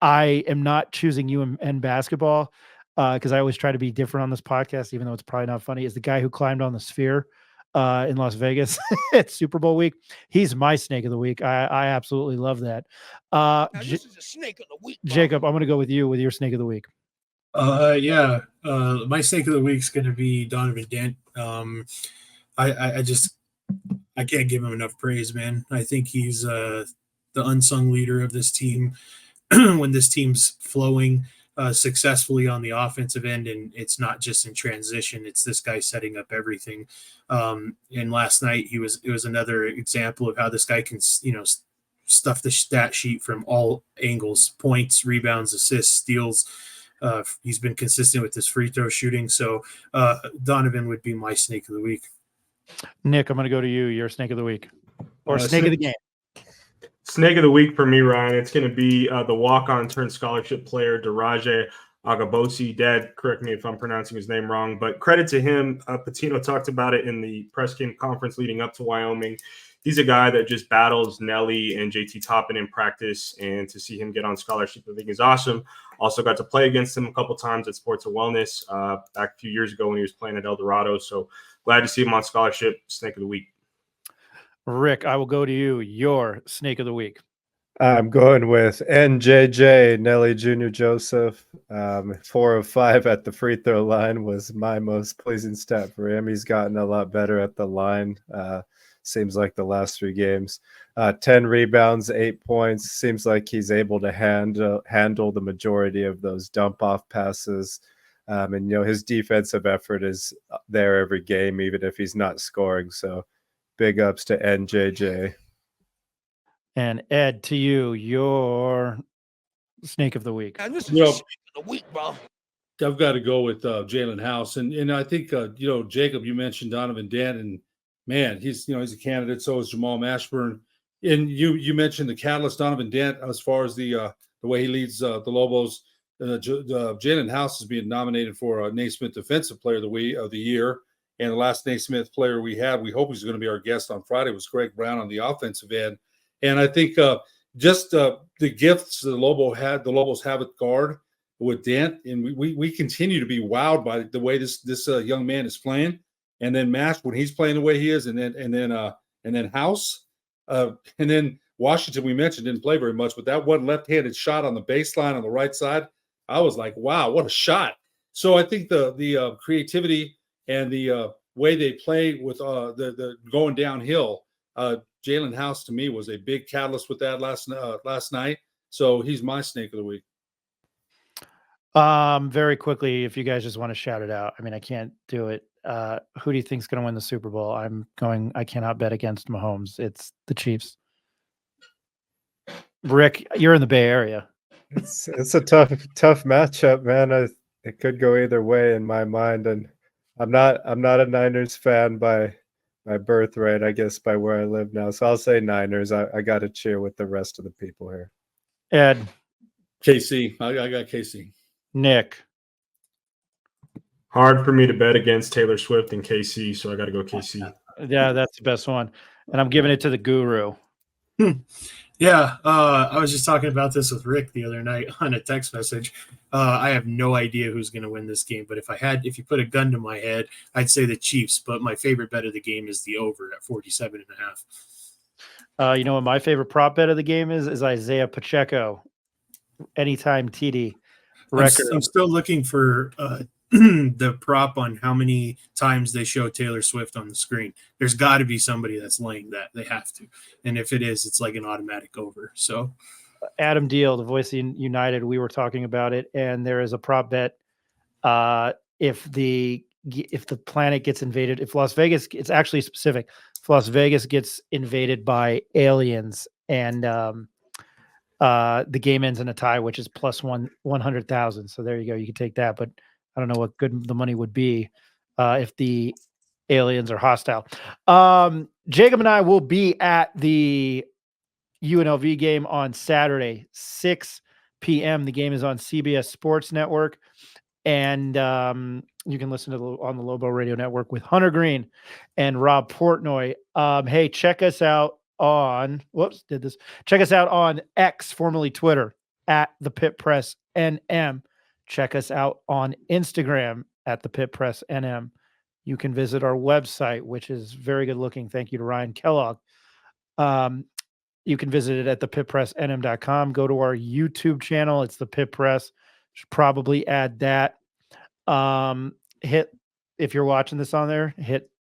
I am not choosing UNLV basketball because I always try to be different on this podcast, even though it's probably not funny. Is the guy who climbed on the sphere in Las Vegas at Super Bowl week. He's my snake of the week. I absolutely love that. This is a snake of the week, bro. Jacob, I'm going to go with you with your snake of the week. Yeah. My snake of the week is going to be Donovan Dent. I can't give him enough praise, man. I think he's the unsung leader of this team. When this team's flowing successfully on the offensive end, and it's not just in transition, it's this guy setting up everything. And last night it was another example of how this guy can, stuff the stat sheet from all angles: points, rebounds, assists, steals. He's been consistent with his free throw shooting. So Donovan would be my snake of the week. Nick, I'm going to go to you. Your snake of the week or snake of the game. Snake of the week for me, Ryan. It's going to be the walk-on turned scholarship player, Daraje Agabosi. Dad, correct me if I'm pronouncing his name wrong, but credit to him. Patino talked about it in the press conference leading up to Wyoming. He's a guy that just battles Nelly and JT Toppin in practice, and to see him get on scholarship, I think is awesome. Also got to play against him a couple times at Sports and Wellness back a few years ago when he was playing at El Dorado. So glad to see him on scholarship. Snake of the week. Rick, I will go to you. Your snake of the week. I'm going with NJJ, Nelly Jr. Joseph. 4 of 5 at the free throw line was my most pleasing stat for him. He's gotten a lot better at the line. Seems like the last 3 games. 10 rebounds, 8 points. Seems like he's able to handle the majority of those dump-off passes. And, his defensive effort is there every game, even if he's not scoring. So big ups to NJJ. And Ed, to you, your snake of the week. This is a snake of the week, bro. I've got to go with Jalen House. And I think, Jacob, you mentioned Donovan Dent, and man, he's a candidate. So is Jamal Mashburn. And you mentioned the catalyst, Donovan Dent, as far as the way he leads the Lobos. Jalen House is being nominated for Naismith Defensive Player of the Year. And the last Naismith player we had, we hope he's going to be our guest on Friday, was Greg Brown on the offensive end. And I think just the gifts the Lobos have at guard with Dent, and we continue to be wowed by the way this young man is playing. And then Mash, when he's playing the way he is, and then House, and then Washington, we mentioned, didn't play very much, but that one left-handed shot on the baseline on the right side, I was like, wow, what a shot! So I think the creativity and the way they play with the going downhill, Jalen House to me was a big catalyst with that last night. So he's my snake of the week. Very quickly, if you guys just want to shout it out. I mean, I can't do it. Who do you think is going to win the Super Bowl? I cannot bet against Mahomes. It's the Chiefs. Rick, you're in the Bay Area. It's a tough matchup, man. It could go either way in my mind, and I'm not a Niners fan by birthright, I guess, by where I live now. So I'll say Niners. I got to cheer with the rest of the people here. Ed, KC. I got KC. Nick. Hard for me to bet against Taylor Swift and KC, so I got to go KC. Yeah, that's the best one. And I'm giving it to the guru. Yeah, I was just talking about this with Rick the other night on a text message. I have no idea who's going to win this game, but if you put a gun to my head, I'd say the Chiefs. But my favorite bet of the game is the over at 47.5. You know what my favorite prop bet of the game is Isaiah Pacheco, anytime TD record. I'm still looking for the prop on how many times they show Taylor Swift on the screen. There's got to be somebody that's laying that. They have to. And if it is, it's like an automatic over. So Adam Deal, the voice of United, we were talking about it, and there is a prop bet. If the planet gets invaded, if Las Vegas, it's actually specific. If Las Vegas gets invaded by aliens and the game ends in a tie, which is plus 100,000. So there you go. You can take that, but I don't know what good the money would be if the aliens are hostile. Jacob and I will be at the UNLV game on Saturday, 6 p.m. The game is on CBS Sports Network. And you can listen to on the Lobo Radio Network with Hunter Green and Rob Portnoy. Hey, check us out on Check us out on X, formerly Twitter, at the Pit Press NM. Check us out on Instagram at the Pit Press NM. You can visit our website, which is very good looking. Thank you to Ryan Kellogg. You can visit it at thepitpressnm.com. Go to our YouTube channel. It's the Pit Press. Should probably add that. Hit, if you're watching this on there,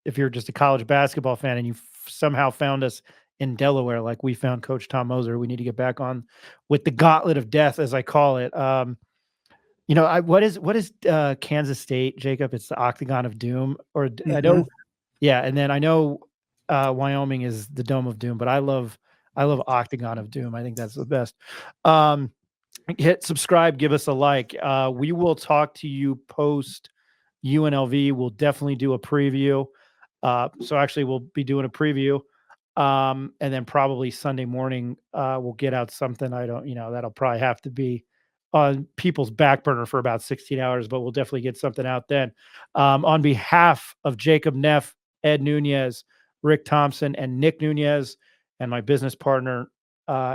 if you're just a college basketball fan and you somehow found us in Delaware, like we found Coach Tom Moser, we need to get back on with the gauntlet of death, as I call it. What is Kansas State, Jacob? It's the Octagon of Doom, or I know, yeah. And then I know Wyoming is the Dome of Doom, but I love Octagon of Doom. I think that's the best. Hit subscribe, give us a like. We will talk to you post UNLV. We'll definitely do a preview. So actually we'll be doing a preview. And then probably Sunday morning, we'll get out something. That'll probably have to be on people's back burner for about 16 hours, but we'll definitely get something out then. On behalf of Jacob Neff, Ed Nunez, Rick Thompson, and Nick Nunez, and my business partner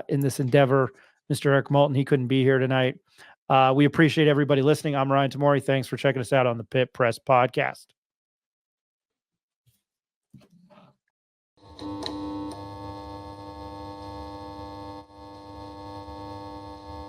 in this endeavor, Mr. Eric Moulton, he couldn't be here tonight. We appreciate everybody listening. I'm Ryan Tamori. Thanks for checking us out on the Pit Press Podcast.